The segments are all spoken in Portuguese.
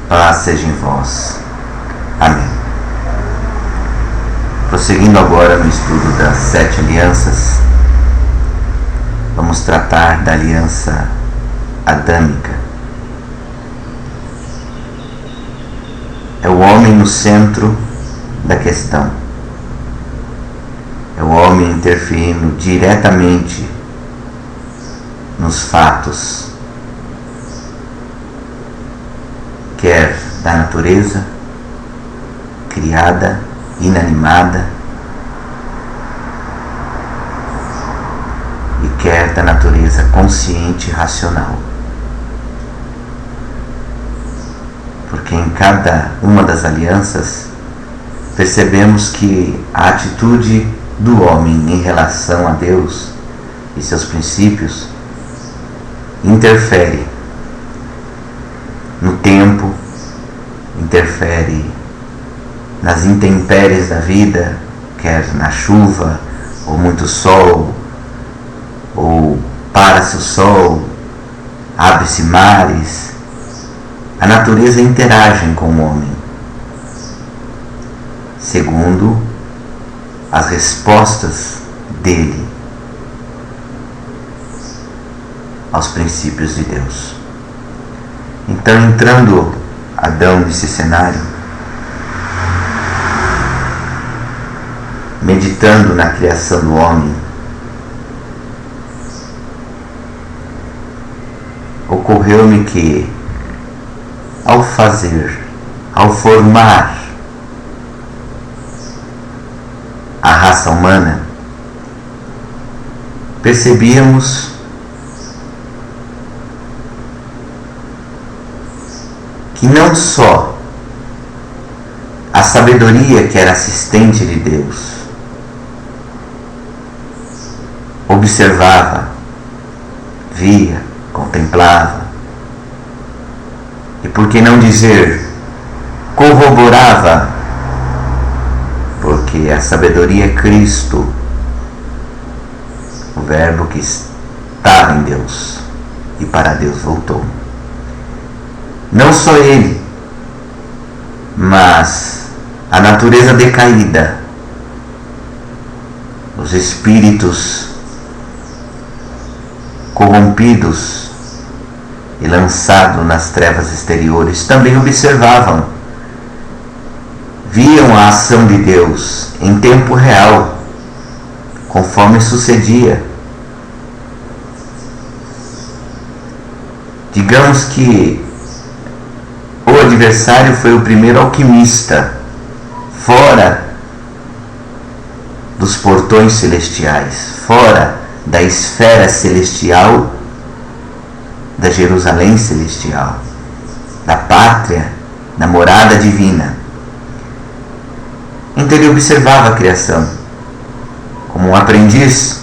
Paz seja em vós. Amém. Prosseguindo agora no estudo das 7 alianças, vamos tratar da aliança adâmica. É o homem no centro da questão. É o homem interferindo diretamente nos fatos, quer da natureza criada, inanimada, e quer da natureza consciente e racional. Porque em cada uma das alianças percebemos que a atitude do homem em relação a Deus e seus princípios interfere no tempo, interfere nas intempéries da vida, quer na chuva, ou muito sol, ou para-se o sol, abre-se mares. A natureza interage com o homem, segundo as respostas dele aos princípios de Deus. Então, entrando Adão nesse cenário, meditando na criação do homem, ocorreu-me que, ao formar a raça humana, percebíamos que não só a sabedoria que era assistente de Deus observava, via, contemplava, e por que não dizer corroborava, porque a sabedoria é Cristo, o Verbo que estava em Deus e para Deus voltou. Não só ele, mas a natureza decaída, os espíritos corrompidos e lançados nas trevas exteriores também observavam, viam a ação de Deus em tempo real, conforme sucedia. Digamos que o adversário foi o primeiro alquimista fora dos portões celestiais, fora da esfera celestial, da Jerusalém celestial, da pátria, da morada divina. Então ele observava a criação como um aprendiz,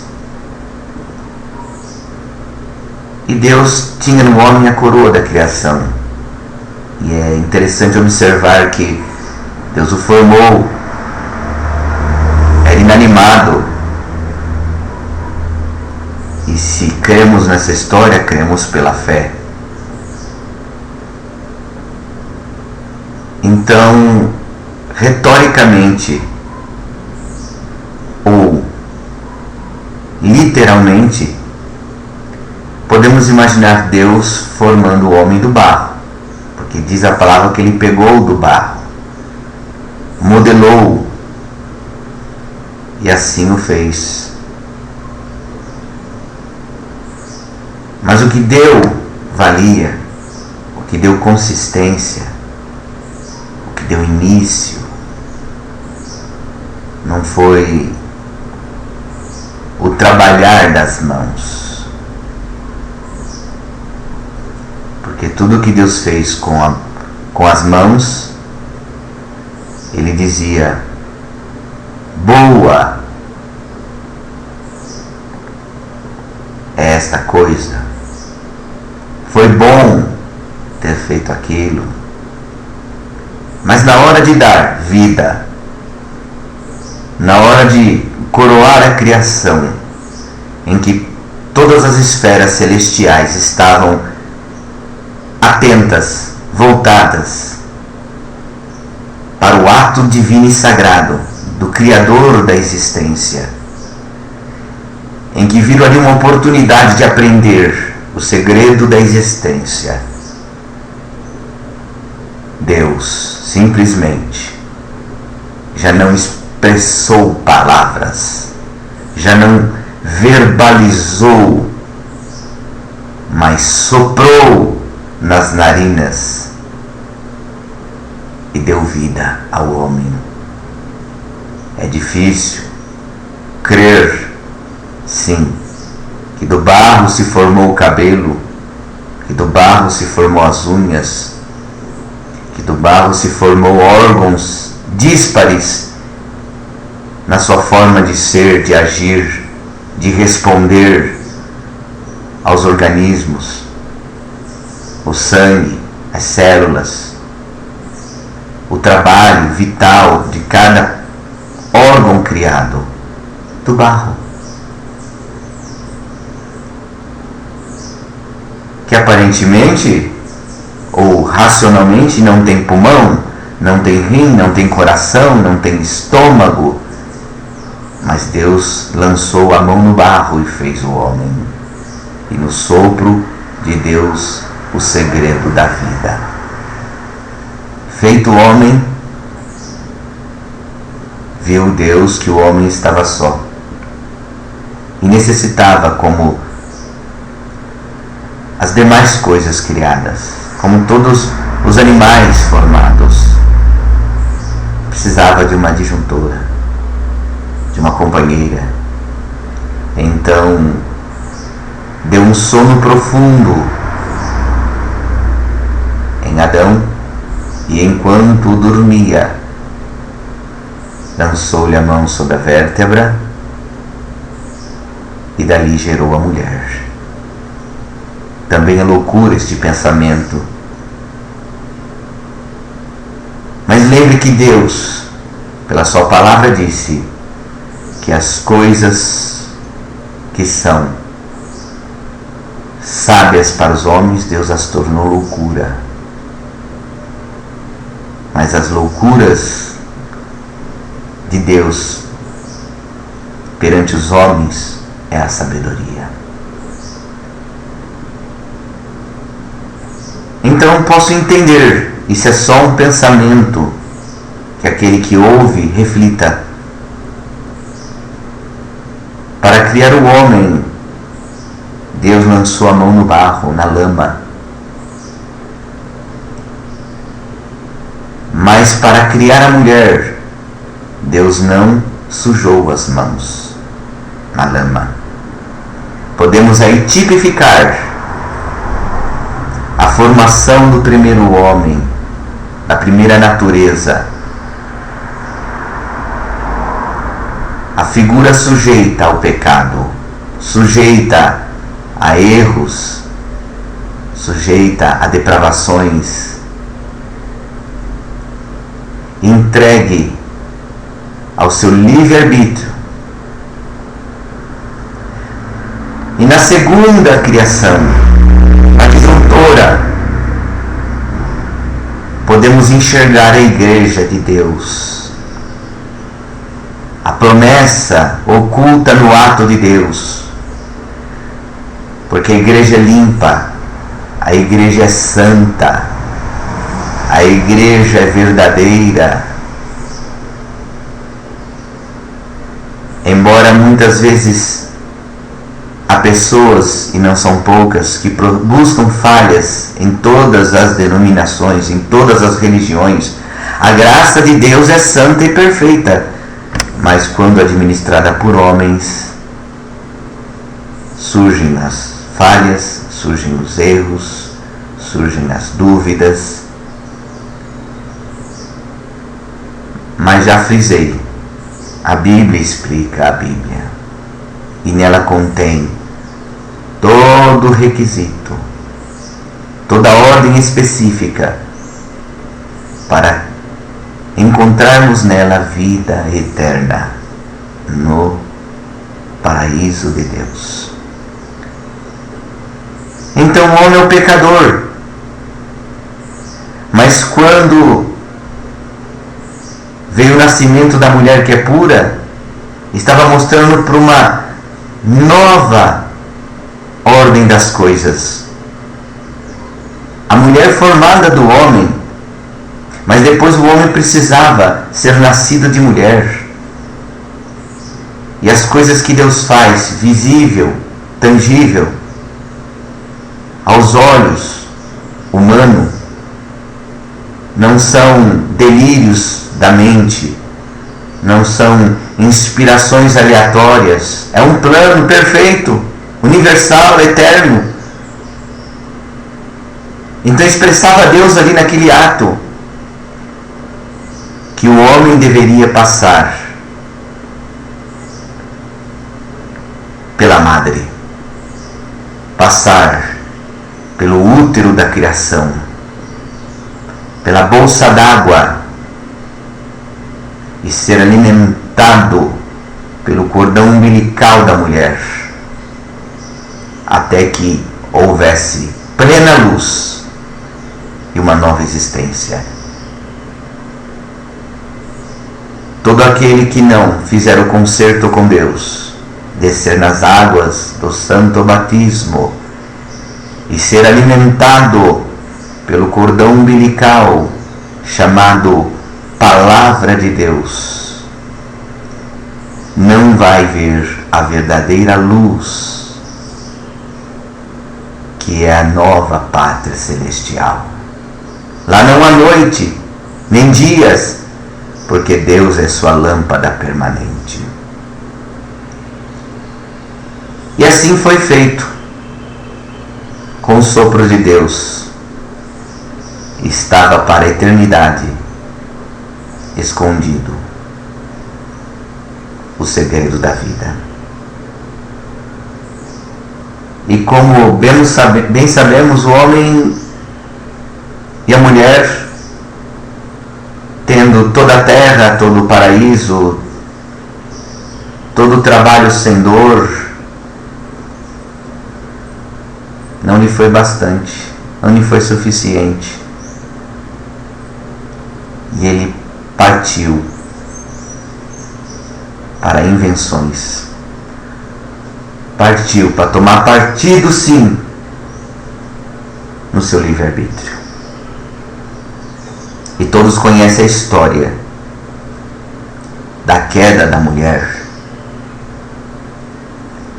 e Deus tinha no homem a coroa da criação. E é interessante observar que Deus o formou, era inanimado. E se cremos nessa história, cremos pela fé. Então, retoricamente, ou literalmente, podemos imaginar Deus formando o homem do barro. Que diz a palavra que ele pegou do barro, modelou e assim o fez. Mas o que deu valia, o que deu consistência, o que deu início, não foi o trabalhar das mãos. Porque tudo que Deus fez com as mãos, Ele dizia: boa é esta coisa, foi bom ter feito aquilo. Mas na hora de dar vida, na hora de coroar a criação, em que todas as esferas celestiais estavam atentas voltadas para o ato divino e sagrado do Criador da existência, em que viram ali uma oportunidade de aprender o segredo da existência. Deus simplesmente já não expressou palavras, já não verbalizou, mas soprou nas narinas e deu vida ao homem. É difícil crer, sim, que do barro se formou o cabelo, que do barro se formou as unhas, que do barro se formou órgãos díspares na sua forma de ser, de agir, de responder aos organismos, o sangue, as células, o trabalho vital de cada órgão criado do barro, que aparentemente ou racionalmente não tem pulmão, não tem rim, não tem coração, não tem estômago, mas Deus lançou a mão no barro e fez o homem, e no sopro de Deus o segredo da vida. Feito o homem, viu Deus que o homem estava só e necessitava, como as demais coisas criadas, como todos os animais formados, precisava de uma adjuntora, de uma companheira. Então deu um sono profundo em Adão, e enquanto dormia, lançou-lhe a mão sobre a vértebra e dali gerou a mulher. Também é loucura este pensamento, mas lembre que Deus, pela sua palavra, disse que as coisas que são sábias para os homens, Deus as tornou loucura, mas as loucuras de Deus perante os homens é a sabedoria. Então posso entender, isso é só um pensamento, que aquele que ouve reflita. Para criar o homem, Deus lançou a mão no barro, na lama. Mas para criar a mulher, Deus não sujou as mãos na lama. Podemos aí tipificar a formação do primeiro homem, da primeira natureza. A figura sujeita ao pecado, sujeita a erros, sujeita a depravações, entregue ao seu livre-arbítrio. E na segunda criação, a disjuntora, podemos enxergar a igreja de Deus, a promessa oculta no ato de Deus, porque a igreja é limpa, a igreja é santa, a igreja é verdadeira. Embora muitas vezes há pessoas, e não são poucas, que buscam falhas em todas as denominações, em todas as religiões, a graça de Deus é santa e perfeita, mas quando administrada por homens, surgem as falhas, surgem os erros, surgem as dúvidas. Mas já frisei, a Bíblia explica a Bíblia, e nela contém todo o requisito, toda a ordem específica para encontrarmos nela vida eterna no paraíso de Deus. Então o homem é o pecador, quando veio o nascimento da mulher que é pura, estava mostrando para uma nova ordem das coisas. A mulher formada do homem, mas depois o homem precisava ser nascido de mulher. E as coisas que Deus faz, visível, tangível, aos olhos humanos, não são delírios da mente, não são inspirações aleatórias, é um plano perfeito, universal, eterno. Então expressava Deus ali naquele ato que o homem deveria passar pela madre, passar pelo útero da criação, pela bolsa d'água e ser alimentado pelo cordão umbilical da mulher, até que houvesse plena luz e uma nova existência. Todo aquele que não fizer o concerto com Deus, descer nas águas do santo batismo e ser alimentado pelo cordão umbilical chamado Palavra de Deus, não vai ver a verdadeira luz, que é a nova pátria celestial. Lá não há noite, nem dias, porque Deus é sua lâmpada permanente. E assim foi feito, com o sopro de Deus. Estava para a eternidade escondido o segredo da vida. E como bem sabemos, o homem e a mulher, tendo toda a terra, todo o paraíso, todo o trabalho sem dor, não lhe foi bastante, não lhe foi suficiente. E ele partiu para invenções. Partiu para tomar partido, sim, no seu livre-arbítrio. E todos conhecem a história da queda da mulher,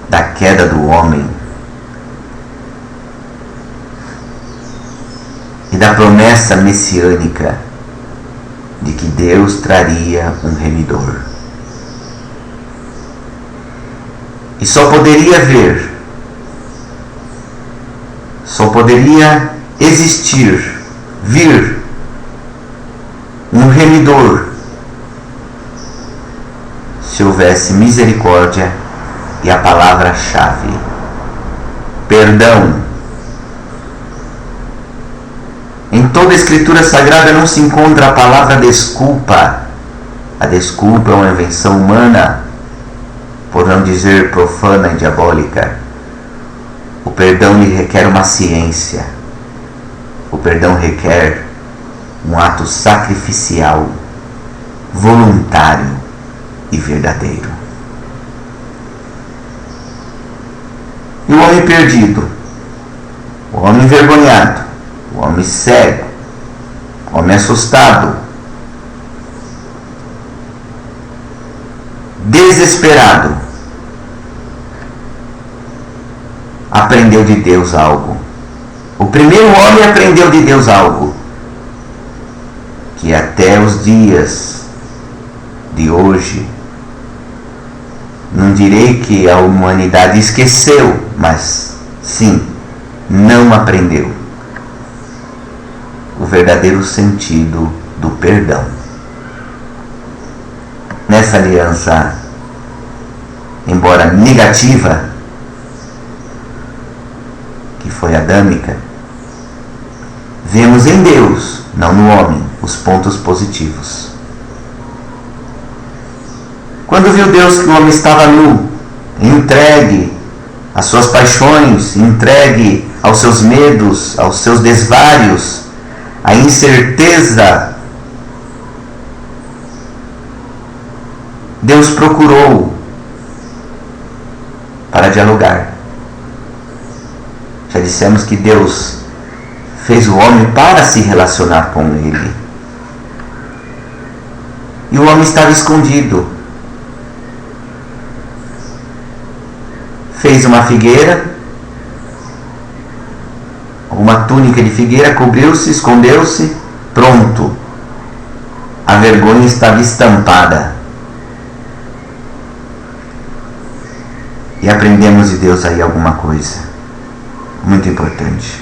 da queda do homem e da promessa messiânica de que Deus traria um remidor. E só poderia existir, vir um remidor se houvesse misericórdia e a palavra-chave, perdão. Em toda a Escritura Sagrada não se encontra a palavra desculpa. A desculpa é uma invenção humana, por não dizer profana e diabólica. O perdão lhe requer uma ciência. O perdão requer um ato sacrificial, voluntário e verdadeiro. E o homem perdido, o homem envergonhado, o homem cego, o homem assustado, desesperado, aprendeu de Deus algo. O primeiro homem aprendeu de Deus algo que até os dias de hoje, não direi que a humanidade esqueceu, mas sim, não aprendeu o verdadeiro sentido do perdão. Nessa aliança, embora negativa, que foi adâmica, vemos em Deus, não no homem, os pontos positivos. Quando viu Deus que o homem estava nu, entregue às suas paixões, entregue aos seus medos, aos seus desvários, a incerteza, Deus procurou para dialogar. Já dissemos que Deus fez o homem para se relacionar com ele. E o homem estava escondido. Fez uma figueira, uma túnica de figueira, cobriu-se, escondeu-se, pronto. A vergonha estava estampada. E aprendemos de Deus aí alguma coisa muito importante.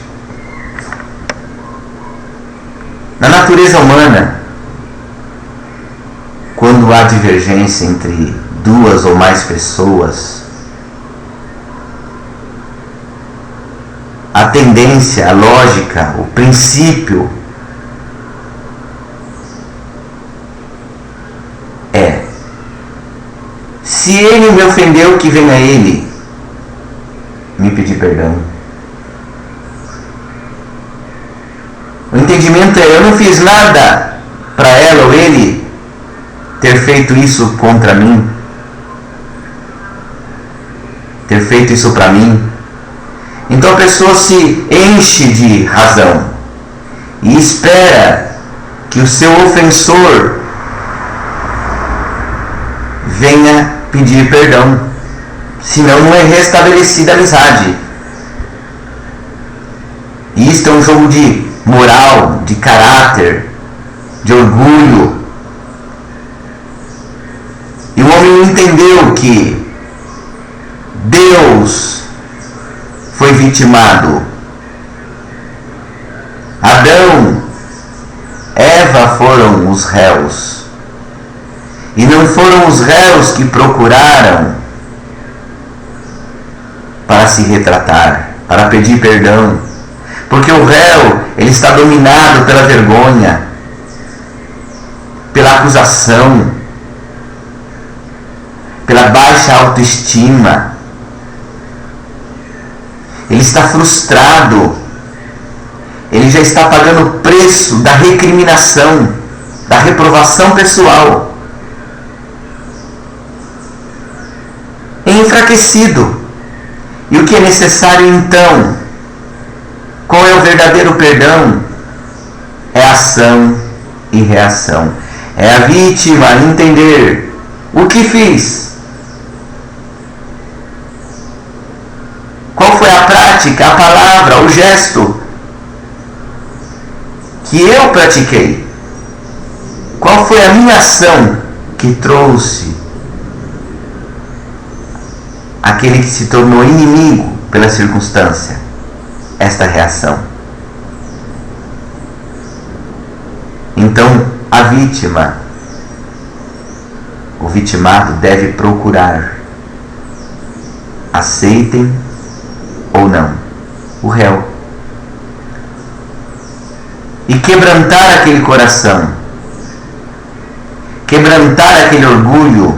Na natureza humana, quando há divergência entre duas ou mais pessoas, a tendência, a lógica, o princípio é: se ele me ofendeu, que venha ele me pedir perdão. O entendimento é: eu não fiz nada para ela ou ele ter feito isso contra mim, ter feito isso para mim. Então a pessoa se enche de razão e espera que o seu ofensor venha pedir perdão, senão não é restabelecida a amizade. E isto é um jogo de moral, de caráter, de orgulho. E o homem entendeu que Deus foi vitimado. Adão, Eva foram os réus. E não foram os réus que procuraram para se retratar, para pedir perdão. Porque o réu, ele está dominado pela vergonha, pela acusação, pela baixa autoestima. Ele está frustrado. Ele já está pagando o preço da recriminação, da reprovação pessoal. É enfraquecido. E o que é necessário então? Qual é o verdadeiro perdão? É ação e reação. É a vítima entender o que fiz. Qual foi a prática, a palavra, o gesto que eu pratiquei? Qual foi a minha ação que trouxe aquele que se tornou inimigo pela circunstância esta reação? Então a vítima, o vitimado deve procurar, aceitem ou não, o réu, e quebrantar aquele coração, quebrantar aquele orgulho,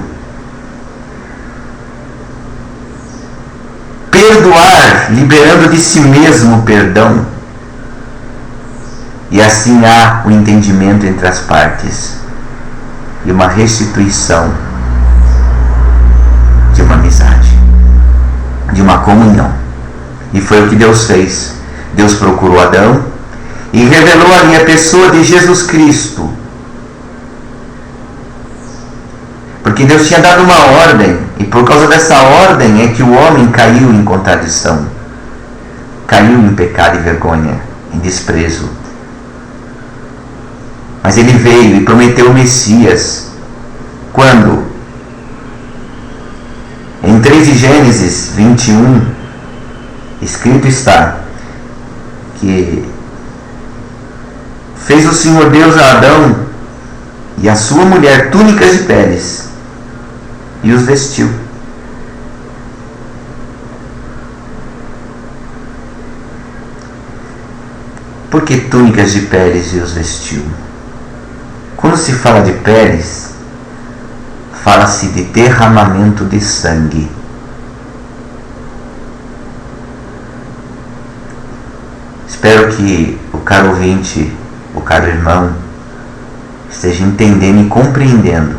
perdoar, liberando de si mesmo o perdão. E assim há o entendimento entre as partes e uma restituição de uma amizade, de uma comunhão. E foi o que Deus fez. Deus procurou Adão e revelou ali a pessoa de Jesus Cristo. Porque Deus tinha dado uma ordem, e por causa dessa ordem é que o homem caiu em contradição, caiu em pecado e vergonha, em desprezo. Mas ele veio e prometeu o Messias. Quando? Em 3 de Gênesis 21, escrito está que fez o Senhor Deus a Adão e a sua mulher túnicas de peles e os vestiu. Por que túnicas de peles e os vestiu? Quando se fala de peles, fala-se de derramamento de sangue. Espero que o caro ouvinte o caro irmão, esteja entendendo e compreendendo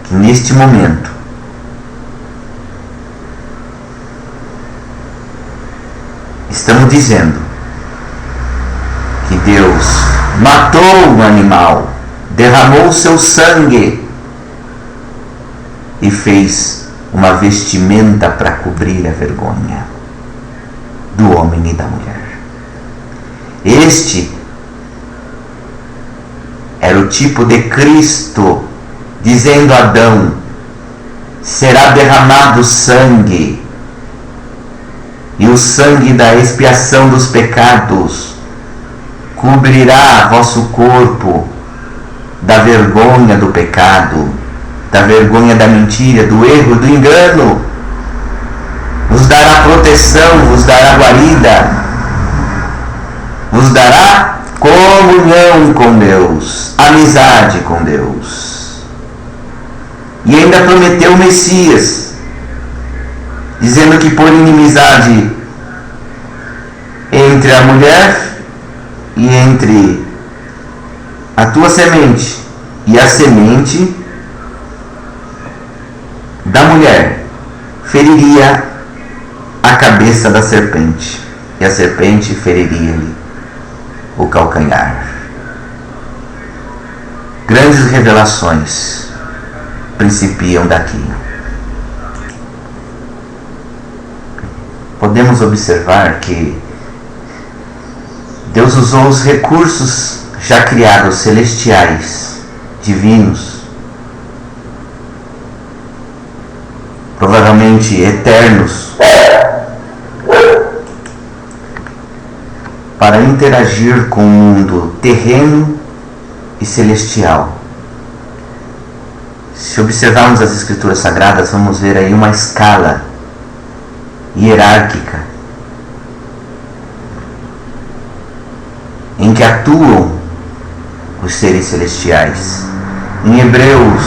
que neste momento estamos dizendo que Deus matou um animal, derramou seu sangue e fez uma vestimenta para cobrir a vergonha do homem e da mulher. Este era o tipo de Cristo, dizendo a Adão: será derramado sangue, e o sangue da expiação dos pecados cobrirá vosso corpo da vergonha do pecado, da vergonha da mentira, do erro, do engano. Vos dará proteção, vos dará guarida, vos dará comunhão com Deus, amizade com Deus. E ainda prometeu o Messias, dizendo que por inimizade entre a mulher e entre a tua semente e a semente da mulher, feriria a cabeça da serpente, e a serpente feriria-lhe o calcanhar. Grandes revelações principiam daqui. Podemos observar que Deus usou os recursos já criados, celestiais, divinos, provavelmente eternos, para interagir com o mundo terreno e celestial. Se observarmos as Escrituras Sagradas, vamos ver aí uma escala hierárquica em que atuam os seres celestiais. Em Hebreus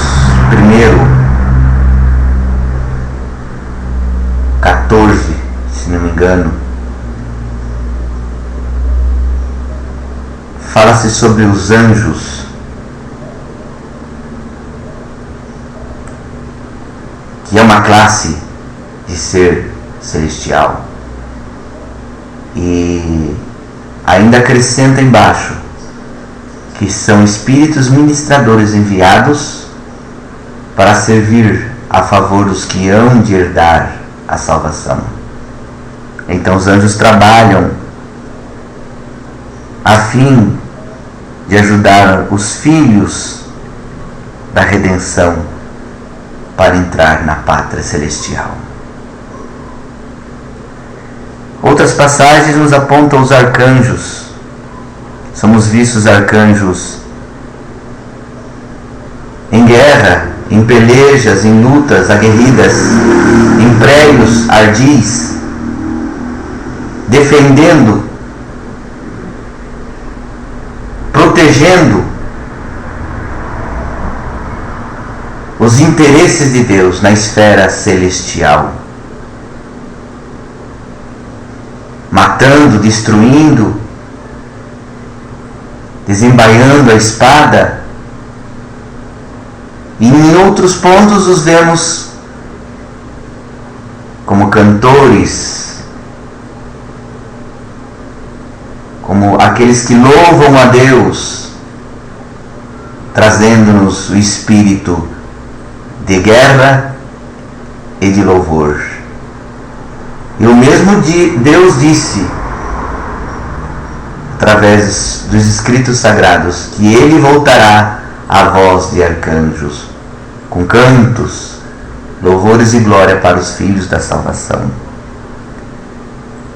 14, se não me engano, fala-se sobre os anjos, que é uma classe de ser celestial, e ainda acrescenta embaixo que são espíritos ministradores enviados para servir a favor dos que hão de herdar a salvação. Então os anjos trabalham a fim de ajudar os filhos da redenção para entrar na pátria celestial. Outras passagens nos apontam os arcanjos. Somos vistos arcanjos em guerra, em pelejas, em lutas aguerridas, em prédios ardis, defendendo, protegendo os interesses de Deus na esfera celestial, matando, destruindo, desembaiando a espada. E em outros pontos os vemos como cantores, como aqueles que louvam a Deus, trazendo-nos o espírito de guerra e de louvor. E o mesmo Deus disse, através dos escritos sagrados, que Ele voltará a voz de arcanjos, com cantos, louvores e glória para os filhos da salvação.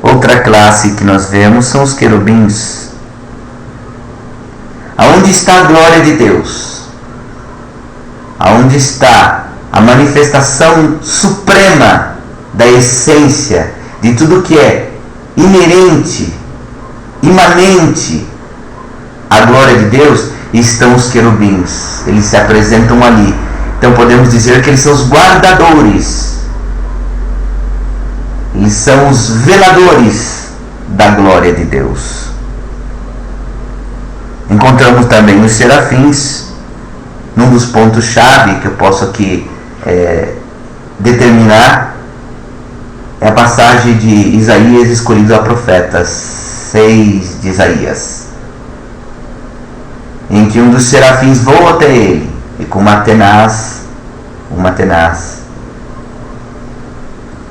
Outra classe que nós vemos são os querubins. Aonde está a glória de Deus? Aonde está a manifestação suprema da essência de tudo que é inerente, imanente à glória de Deus? Estão os querubins. Eles se apresentam ali. Então podemos dizer que eles são os guardadores, eles são os veladores da glória de Deus. Encontramos também os serafins, num dos pontos-chave que eu posso aqui determinar, é a passagem de Isaías escolhido a profeta, 6 de Isaías, em que um dos serafins voa até ele e com uma tenaz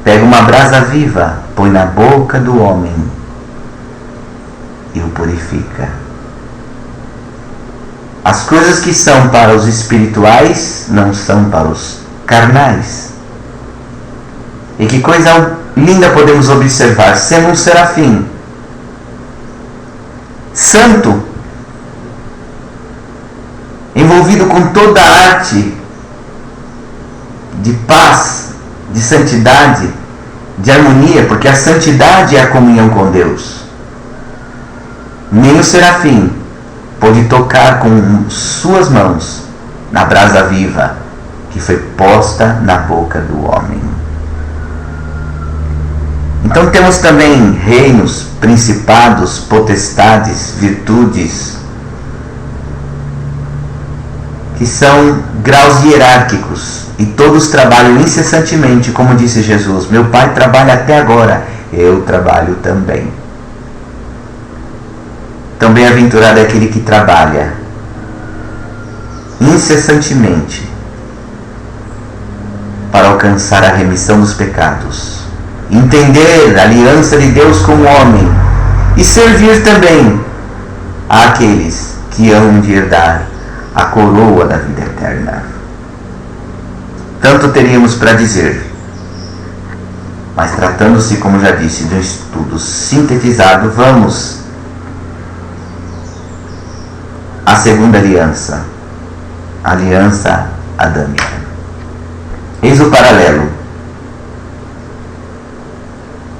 pega uma brasa viva, põe na boca do homem e o purifica. As coisas que são para os espirituais não são para os carnais. E que coisa linda podemos observar, sendo um serafim santo, envolvido com toda a arte de paz, de santidade, de harmonia, porque a santidade é a comunhão com Deus. Nem o serafim pôde tocar com suas mãos na brasa viva que foi posta na boca do homem. Então temos também reinos, principados, potestades, virtudes, que são graus hierárquicos e todos trabalham incessantemente, como disse Jesus: meu Pai trabalha até agora, eu trabalho também. Então bem-aventurado é aquele que trabalha incessantemente para alcançar a remissão dos pecados, entender a aliança de Deus com o homem e servir também àqueles que hão de herdar a coroa da vida eterna. Tanto teríamos para dizer, mas tratando-se, como já disse, de um estudo sintetizado, vamos à segunda aliança, a aliança adâmica. Eis o paralelo.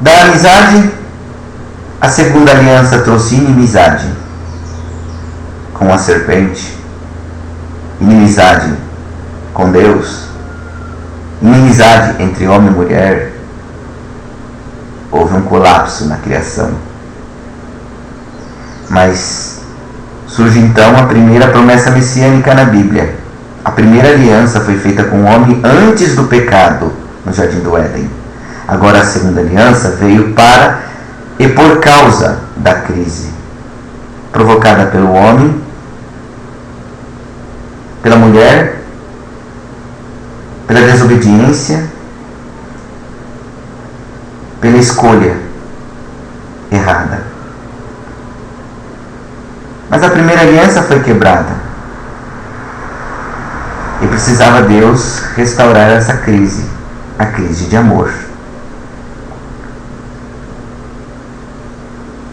Da amizade, a segunda aliança trouxe inimizade com a serpente, inimizade com Deus, inimizade entre homem e mulher. Houve um colapso na criação. Mas surge então a primeira promessa messiânica na Bíblia. A primeira aliança foi feita com o homem antes do pecado, no Jardim do Éden. Agora a segunda aliança veio para e por causa da crise provocada pelo homem, pela mulher, pela desobediência, pela escolha errada. Mas a primeira aliança foi quebrada e precisava Deus restaurar essa crise, a crise de amor.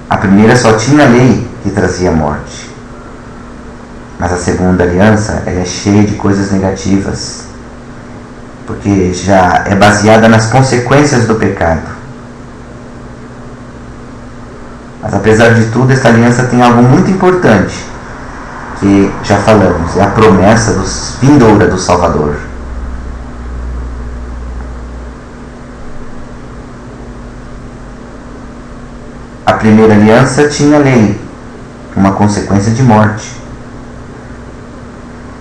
A primeira só tinha a lei que trazia morte, mas a segunda aliança ela é cheia de coisas negativas, porque já é baseada nas consequências do pecado. Mas apesar de tudo, esta aliança tem algo muito importante, que já falamos, é a promessa vindoura do Salvador. A primeira aliança tinha lei, uma consequência de morte.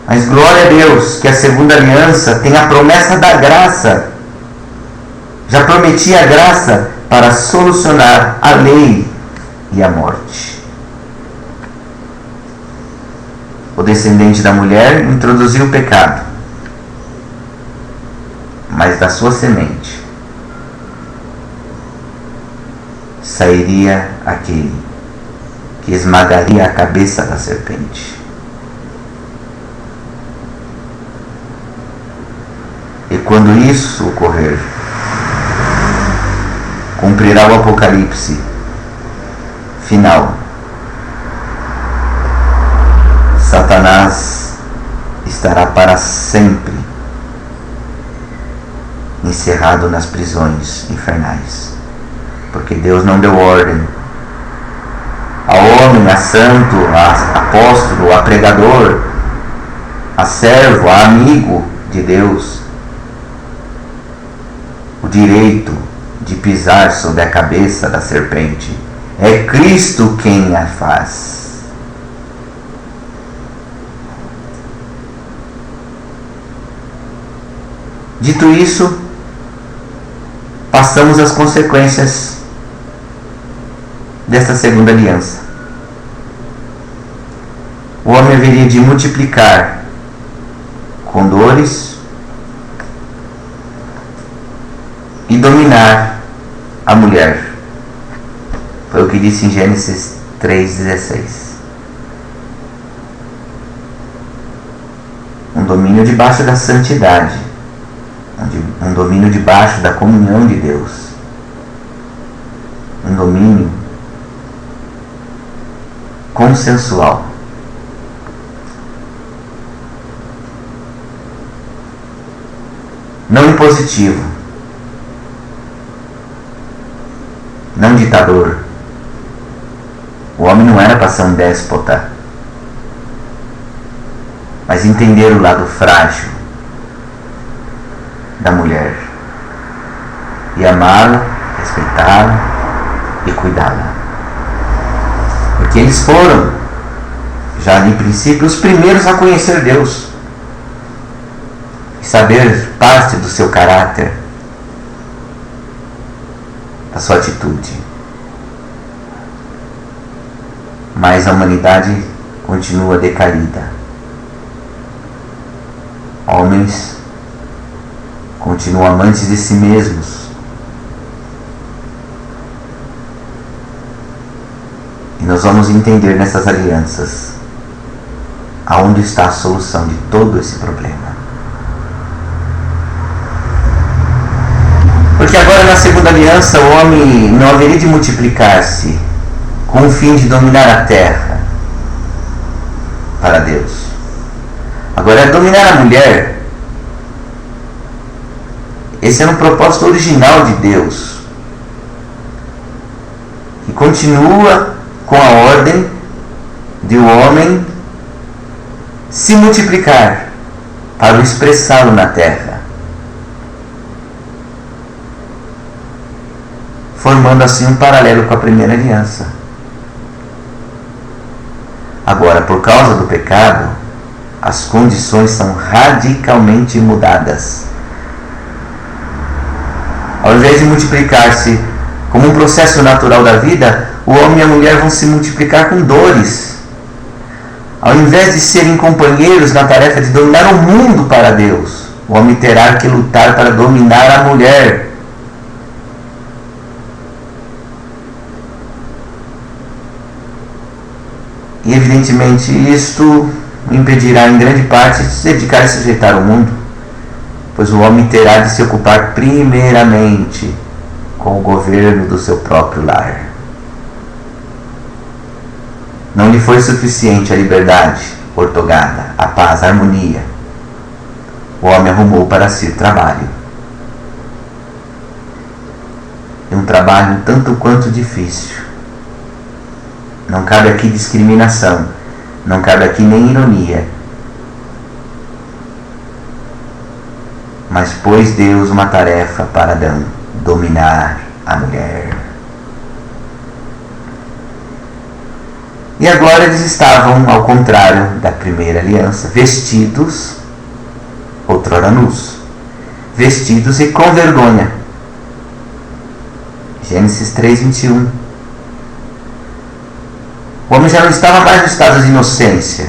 Mas glória a Deus que a segunda aliança tem a promessa da graça. Já prometia a graça para solucionar a lei e a morte. O descendente da mulher introduziu o pecado, mas da sua semente sairia aquele que esmagaria a cabeça da serpente. E quando isso ocorrer, cumprirá o Apocalipse final. Satanás estará para sempre encerrado nas prisões infernais, porque Deus não deu ordem a homem, a santo, a apóstolo, a pregador, a servo, a amigo de Deus o direito de pisar sobre a cabeça da serpente. É Cristo quem a faz. Dito isso, passamos às consequências desta segunda aliança. O homem haveria de multiplicar com dores e dominar a mulher. Foi o que disse em Gênesis 3,16. Um domínio debaixo da santidade, um domínio debaixo da comunhão de Deus, um domínio consensual. Não impositivo, não ditador. O homem não era para ser um déspota, mas entender o lado frágil da mulher e amá-la, respeitá-la e cuidá-la. Porque eles foram, já de princípio, os primeiros a conhecer Deus e saber parte do seu caráter, da sua atitude. Mas a humanidade continua decaída. Homens continuam amantes de si mesmos. E nós vamos entender nessas alianças aonde está a solução de todo esse problema. Porque agora na segunda aliança o homem não haveria de multiplicar-se com o fim de dominar a terra para Deus. Agora é dominar a mulher. Esse era um propósito original de Deus, que continua com a ordem de o homem se multiplicar para o expressá-lo na terra, formando assim um paralelo com a primeira aliança. Agora, por causa do pecado, as condições são radicalmente mudadas. Ao invés de multiplicar-se como um processo natural da vida, o homem e a mulher vão se multiplicar com dores. Ao invés de serem companheiros na tarefa de dominar o mundo para Deus, o homem terá que lutar para dominar a mulher. E evidentemente isto impedirá em grande parte de se dedicar a sujeitar o mundo, pois o homem terá de se ocupar primeiramente com o governo do seu próprio lar. Não lhe foi suficiente a liberdade ortogada, a paz, a harmonia. O homem arrumou para si trabalho. É um trabalho tanto quanto difícil. Não cabe aqui discriminação, não cabe aqui nem ironia. Mas pôs Deus uma tarefa para Adão: dominar a mulher. E agora eles estavam, ao contrário da primeira aliança, vestidos, outrora nus, vestidos e com vergonha. Gênesis 3:21. O homem já não estava mais no estado de inocência.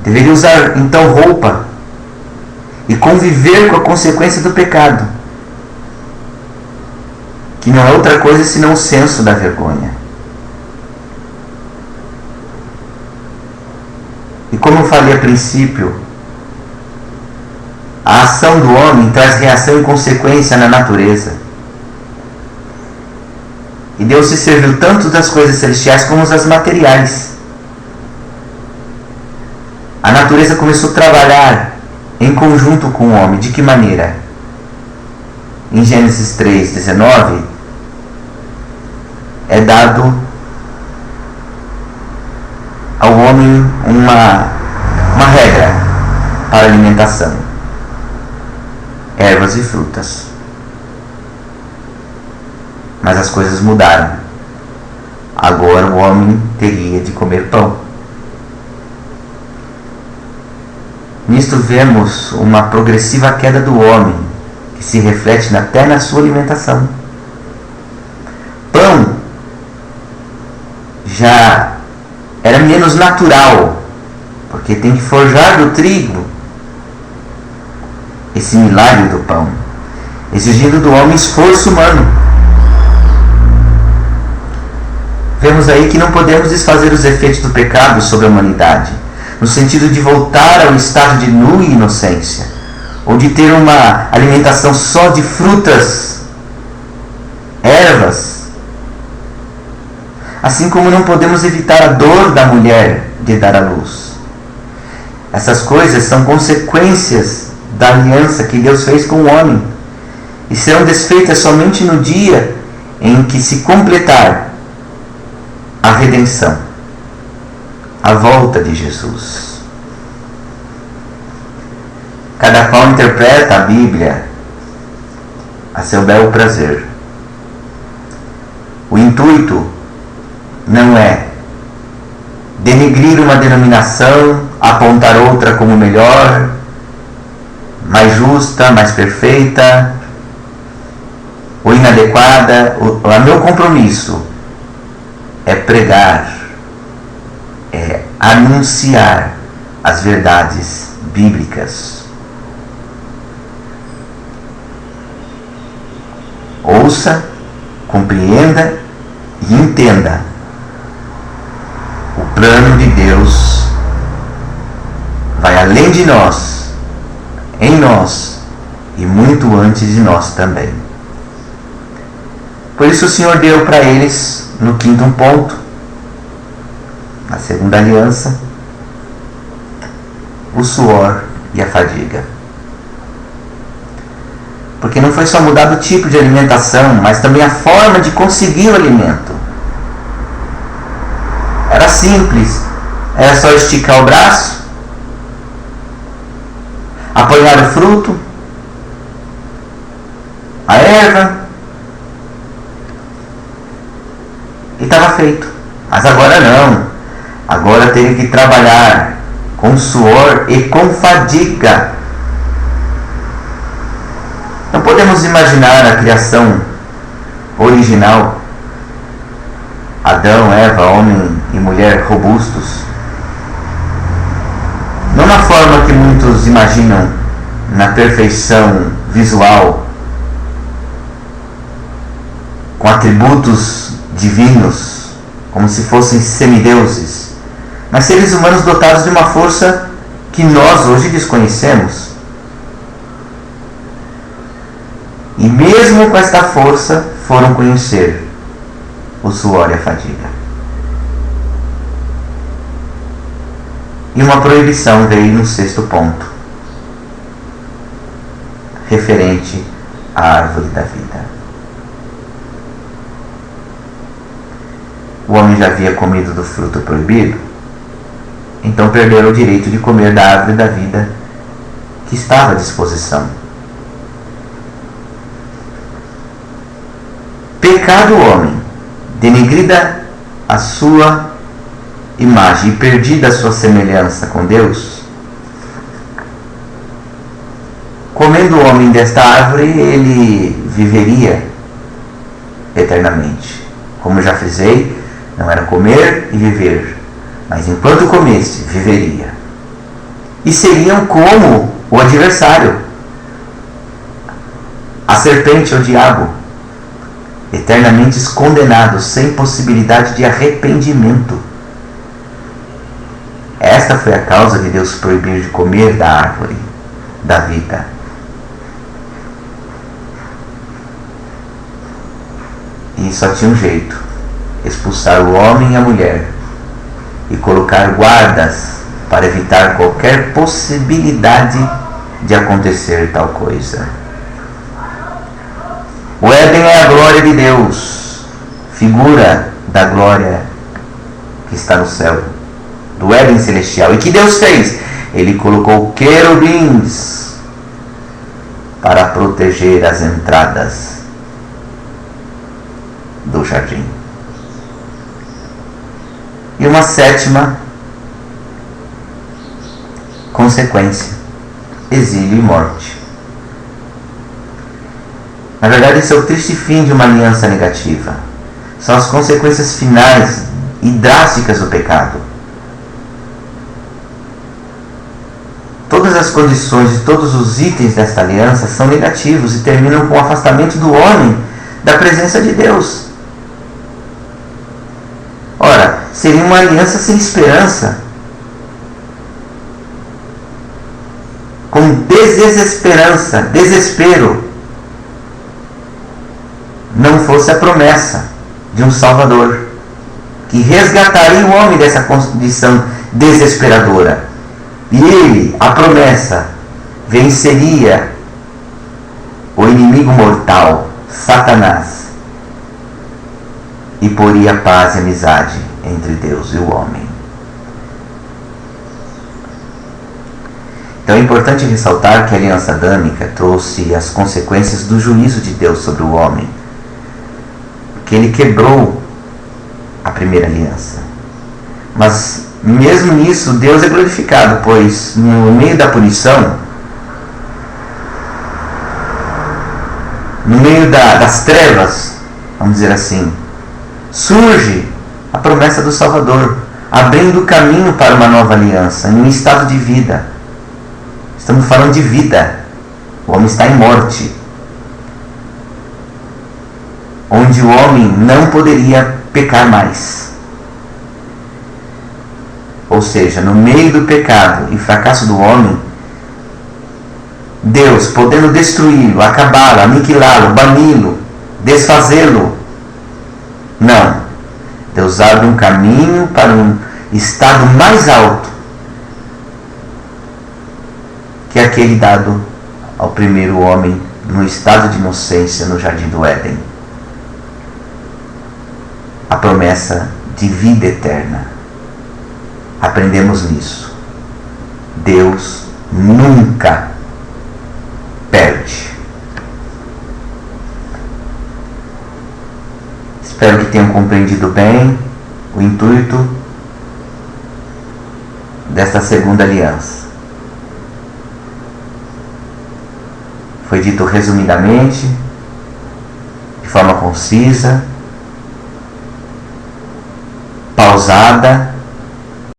Deveria usar então roupa e conviver com a consequência do pecado, que não é outra coisa senão o senso da vergonha. E como eu falei a princípio, a ação do homem traz reação e consequência na natureza. E Deus se serviu tanto das coisas celestiais como das materiais. A natureza começou a trabalhar em conjunto com o homem. De que maneira? Em Gênesis 3:19 é dado ao homem uma regra para a alimentação: ervas e frutas. Mas as coisas mudaram. Agora o homem teria de comer pão. Nisto vemos uma progressiva queda do homem, que se reflete até na sua alimentação. Pão já era menos natural, porque tem que forjar do trigo esse milagre do pão, exigindo do homem esforço humano. Vemos aí que não podemos desfazer os efeitos do pecado sobre a humanidade, no sentido de voltar ao estado de nua inocência, ou de ter uma alimentação só de frutas, ervas. Assim como não podemos evitar a dor da mulher de dar à luz. Essas coisas são consequências da aliança que Deus fez com o homem, e serão desfeitas somente no dia em que se completar a redenção, a volta de Jesus. Cada qual interpreta a Bíblia a seu bel prazer. O intuito não é denegrir uma denominação, apontar outra como melhor, mais justa, mais perfeita ou inadequada. O meu compromisso é pregar, é anunciar as verdades bíblicas. Ouça, compreenda e entenda. O plano de Deus vai além de nós, em nós e muito antes de nós também. Por isso o Senhor deu para eles, no quinto ponto, na segunda aliança, o suor e a fadiga. Porque não foi só mudado o tipo de alimentação, mas também a forma de conseguir o alimento. Era simples, era só esticar o braço, apanhar o fruto, a erva, e estava feito. Mas agora não. Agora teve que trabalhar com suor e com fadiga. Não podemos imaginar a criação original, Adão, Eva, homem e mulher robustos, não na forma que muitos imaginam, na perfeição visual, com atributos divinos, como se fossem semideuses, mas seres humanos dotados de uma força que nós hoje desconhecemos. E mesmo com esta força foram conhecer o suor e a fadiga. E uma proibição veio no sexto ponto, referente à árvore da vida. O homem já havia comido do fruto proibido, então perderam o direito de comer da árvore da vida que estava à disposição. Pecado o homem, denegrida a sua imagem e perdida a sua semelhança com Deus, comendo o homem desta árvore, ele viveria eternamente. Como já frisei, não era comer e viver, mas enquanto comesse, viveria. E seriam como o adversário, a serpente ou o diabo, eternamente condenados, sem possibilidade de arrependimento. Esta foi a causa de Deus proibir de comer da árvore da vida. E só tinha um jeito: expulsar o homem e a mulher e colocar guardas para evitar qualquer possibilidade de acontecer tal coisa. O Éden é a glória de Deus, figura da glória que está no céu, do Éden celestial. E que Deus fez? Ele colocou querubins para proteger as entradas do jardim. E uma sétima consequência: exílio e morte. Na verdade, esse é o triste fim de uma aliança negativa. São as consequências finais e drásticas do pecado. Todas as condições e todos os itens desta aliança são negativos e terminam com o afastamento do homem da presença de Deus. Ora, seria uma aliança sem esperança, com desesperança, desespero, não fosse a promessa de um Salvador que resgataria o homem dessa condição desesperadora. E ele, a promessa, venceria o inimigo mortal, Satanás, e poria paz e amizade entre Deus e o homem. Então é importante ressaltar que a aliança adâmica trouxe as consequências do juízo de Deus sobre o homem, que ele quebrou a primeira aliança. Mas mesmo nisso Deus é glorificado, pois no meio da punição, no meio das trevas, vamos dizer assim, surge a promessa do Salvador, abrindo o caminho para uma nova aliança, em um estado de vida. Estamos falando de vida. O homem está em morte, onde o homem não poderia pecar mais. Ou seja, no meio do pecado e fracasso do homem, Deus, podendo destruí-lo, acabá-lo, aniquilá-lo, bani-lo, desfazê-lo, não. Deus abre um caminho para um estado mais alto que aquele dado ao primeiro homem no estado de inocência no Jardim do Éden. A promessa de vida eterna. Aprendemos nisso. Deus nunca perde. Espero que tenham compreendido bem o intuito desta segunda aliança. Foi dito resumidamente, de forma concisa, pausada,